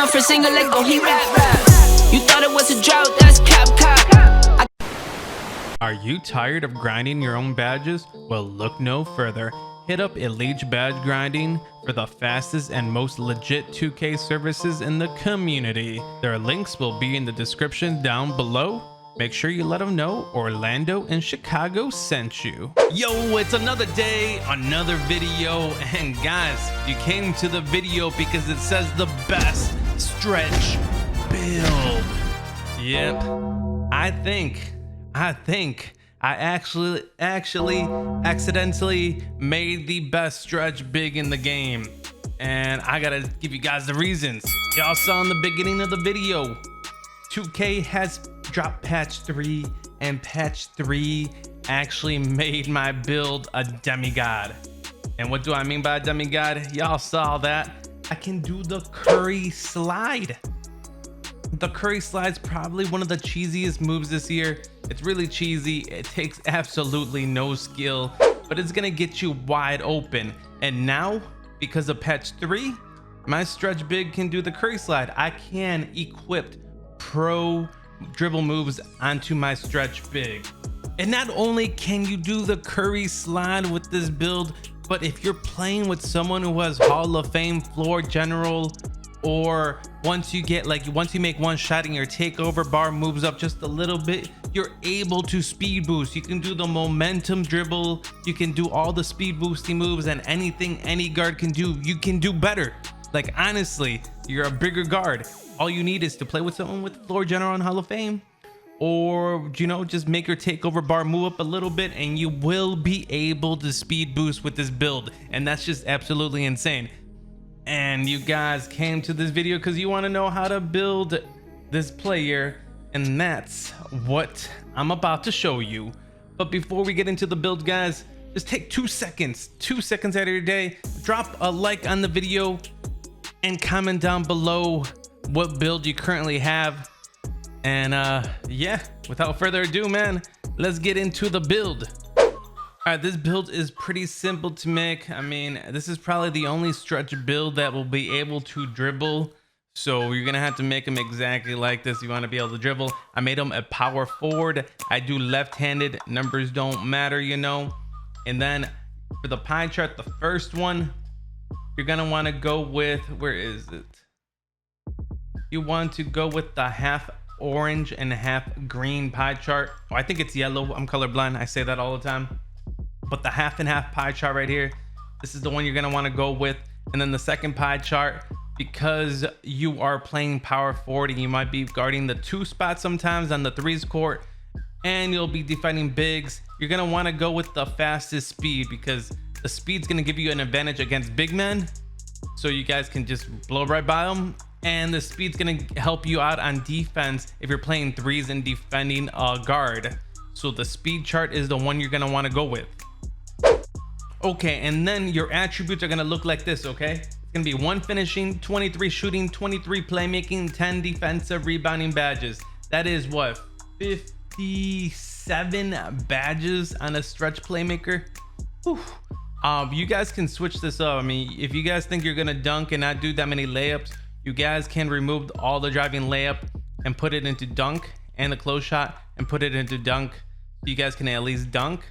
my first single, let go, he rap. You thought it was a drought, that's cap. Are you tired of grinding your own badges? Well, look no further. Hit up Elite Badge Grinding for the fastest and most legit 2K services in the community. Their links will be in the description down below. Make sure you let them know Orlando in Chicago sent you. Yo, it's another day, another video, and guys, you came to the video because it says the best stretch build. Yep, I think I actually accidentally made the best stretch big in the game, and I gotta give you guys the reasons. Y'all saw in the beginning of the video, 2K has dropped patch 3, and patch 3 actually made my build a demigod. And what do I mean by a demigod? Y'all saw that I can do the curry slide. The curry slide's probably one of the cheesiest moves this year. It's really cheesy. It takes absolutely no skill, but it's gonna get you wide open. And now, because of patch 3, my stretch big can do the curry slide. I can equip pro dribble moves onto my stretch big. And not only can you do the curry slide with this build, but if you're playing with someone who has Hall of Fame floor general, or once you make one shot and your takeover bar moves up just a little bit, you're able to speed boost. You can do the momentum dribble, you can do all the speed boosting moves, and anything any guard can do, you can do better. Like, honestly, you're a bigger guard. All you need is to play with someone with floor general and Hall of Fame, or, you know, just make your takeover bar move up a little bit and you will be able to speed boost with this build. And that's just absolutely insane. And you guys came to this video because you want to know how to build this player, and that's what I'm about to show you. But before we get into the build, guys, just take 2 seconds out of your day, drop a like on the video and comment down below what build you currently have. And yeah, without further ado, man, let's get into the build. All right, this build is pretty simple to make. I mean, this is probably the only stretch build that will be able to dribble. So you're gonna have to make him exactly like this. You wanna be able to dribble. I made him a power forward. I do left-handed, numbers don't matter, you know. And then for the pie chart, the first one, you're gonna wanna go with, where is it? You want to go with the half orange and half green pie chart. Oh, I think it's yellow, I'm colorblind, I say that all the time. But the half and half pie chart right here, this is the one you're gonna wanna go with. And then the second pie chart, because you are playing power forward and you might be guarding the 2 spots sometimes on the 3s court, and you'll be defending bigs, you're gonna wanna go with the fastest speed, because the speed's gonna give you an advantage against big men. So you guys can just blow right by them. And the speed's gonna help you out on defense if you're playing 3s and defending a guard. So the speed chart is the one you're gonna wanna go with. Okay, and then your attributes are gonna look like this, okay? It's gonna be 1 finishing, 23 shooting, 23 playmaking, 10 defensive rebounding badges. That is what, 57 badges on a stretch playmaker? Whew. You guys can switch this up. I mean, if you guys think you're gonna dunk and not do that many layups, you guys can remove all the driving layup and put it into dunk, and the close shot and put it into dunk. You guys can at least dunk.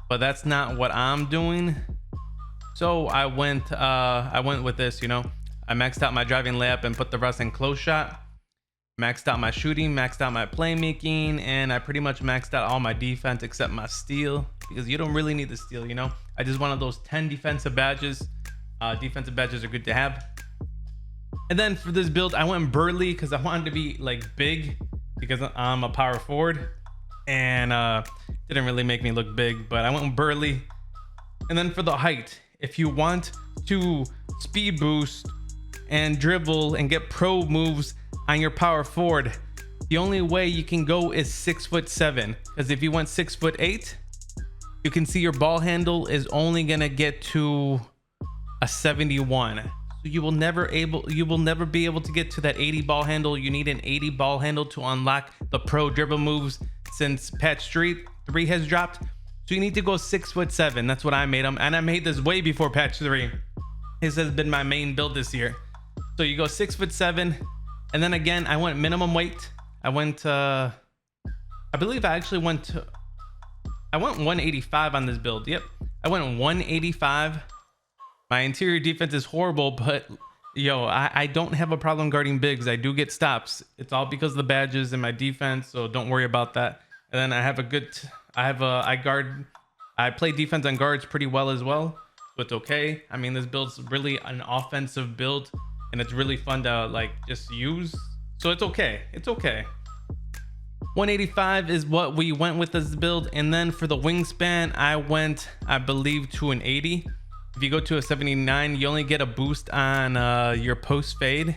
But that's not what I'm doing. So I went with this, you know. I maxed out my driving layup and put the rest in close shot. Maxed out my shooting, maxed out my playmaking, and I pretty much maxed out all my defense except my steal, because you don't really need the steal, you know. I just wanted those 10 defensive badges. Defensive badges are good to have. And then for this build, I went burly because I wanted to be like big, because I'm a power forward, and didn't really make me look big, but I went burly. And then for the height, if you want to speed boost and dribble and get pro moves on your power forward, the only way you can go is 6'7", because if you went 6'8", you can see your ball handle is only gonna get to a 71. So you will never be able to get to that 80 ball handle. You need an 80 ball handle to unlock the pro dribble moves since patch 3 has dropped. So you need to go 6'7". That's what I made them, and I made this way before patch 3. This has been my main build this year. So you go 6'7", And then again, I went minimum weight. I went, I believe I actually I went 185 on this build. Yep, I went 185. My interior defense is horrible, but yo, I don't have a problem guarding bigs. I do get stops. It's all because of the badges and my defense, so don't worry about that. And then I have I play defense on guards pretty well as well, so it's okay. I mean, this build's really an offensive build, and it's really fun to like just use. So it's okay. It's okay. 185 is what we went with this build. And then for the wingspan, I went, I believe, to an 80. If you go to a 79, you only get a boost on your post fade,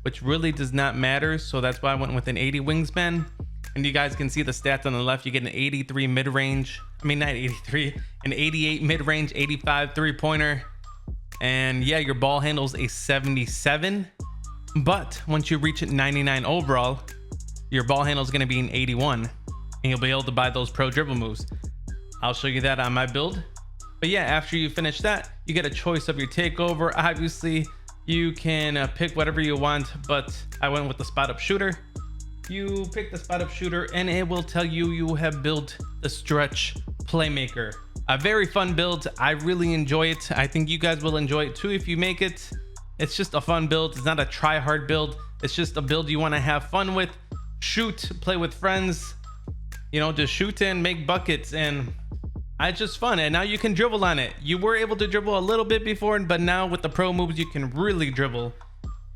which really does not matter. So that's why I went with an 80 wingspan. And you guys can see the stats on the left. You get an 83 mid-range. I mean, not 83, an 88 mid-range, 85 three-pointer. And yeah, your ball handle's a 77. But once you reach 99 overall, your ball handle is going to be an 81. And you'll be able to buy those pro dribble moves. I'll show you that on my build. But yeah, after you finish that, you get a choice of your takeover. Obviously, you can pick whatever you want, but I went with the spot up shooter. You pick the spot up shooter and it will tell you you have built the stretch playmaker. A very fun build. I really enjoy it. I think you guys will enjoy it too if you make it. It's just a fun build. It's not a try hard build. It's just a build you want to have fun with, shoot, play with friends, you know, just shoot and make buckets. And it's just fun. And now you can dribble on it. You were able to dribble a little bit before, but now with the pro moves you can really dribble.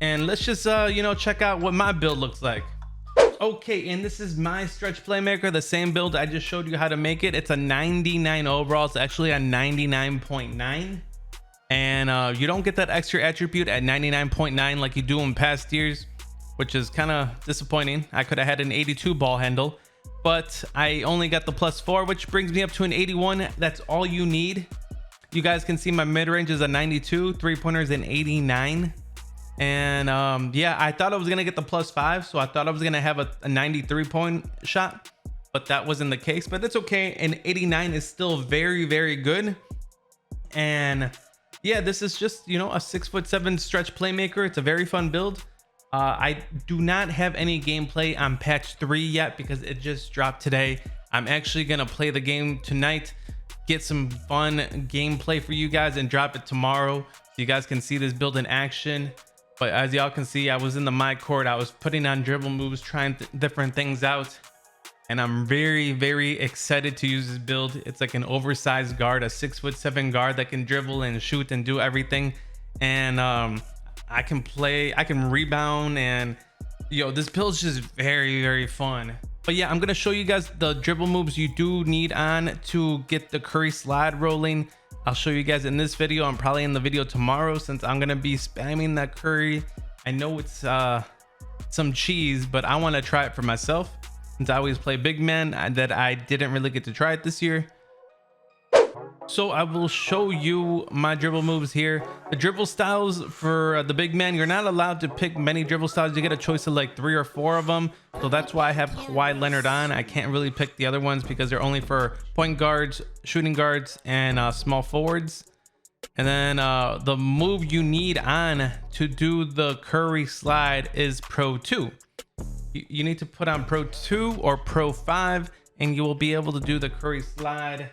And let's just you know, check out what my build looks like. Okay, and this is my stretch playmaker, the same build I just showed you how to make it. It's a 99 overall. It's actually a 99.9. And you don't get that extra attribute at 99.9 like you do in past years, which is kind of disappointing. I could have had an 82 ball handle, but I only got the +4, which brings me up to an 81. That's all you need. You guys can see my mid-range is a 92, three-pointers an 89. And yeah, I thought I was gonna get the +5, so I thought I was gonna have a 93-point shot, but that wasn't the case. But it's okay. An 89 is still very, very good. And yeah, this is just, you know, a 6'7" stretch playmaker. It's a very fun build. I do not have any gameplay on patch 3 yet because it just dropped today. I'm actually gonna play the game tonight, get some fun gameplay for you guys, and drop it tomorrow so you guys can see this build in action. But as y'all can see, I was in the my court. I was putting on dribble moves, trying different things out. And I'm very, very excited to use this build. It's like an oversized guard, a 6'7" guard that can dribble and shoot and do everything. And I can rebound, and yo, this build's just very, very fun. But yeah, I'm gonna show you guys the dribble moves you do need on to get the Curry slide rolling. I'll show you guys in this video. I'm probably in the video tomorrow since I'm gonna be spamming that Curry. I know it's some cheese, but I want to try it for myself since I always play big man, that I didn't really get to try it this year. So I will show you my dribble moves here. The dribble styles for the big man, you're not allowed to pick many dribble styles. You get a choice of like 3 or 4 of them. So that's why I have Kawhi Leonard on. I can't really pick the other ones because they're only for point guards, shooting guards, and small forwards. And then the move you need on to do the Curry slide is Pro 2. You need to put on Pro 2 or Pro 5 and you will be able to do the Curry slide.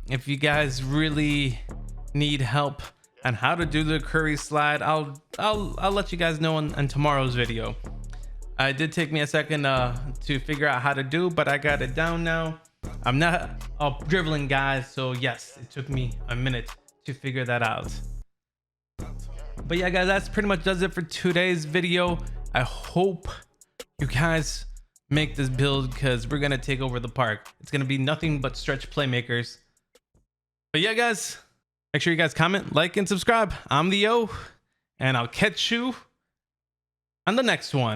If you guys really need help on how to do the Curry slide, I'll let you guys know in tomorrow's video. It did take me a second to figure out how to do, but I got it down now. I'm not a dribbling guy, so yes, it took me a minute to figure that out. But yeah, guys, that's pretty much does it for today's video. I hope you guys make this build because we're gonna take over the park. It's gonna be nothing but stretch playmakers. But yeah, guys, make sure you guys comment, like, and subscribe. I'm the O, and I'll catch you on the next one.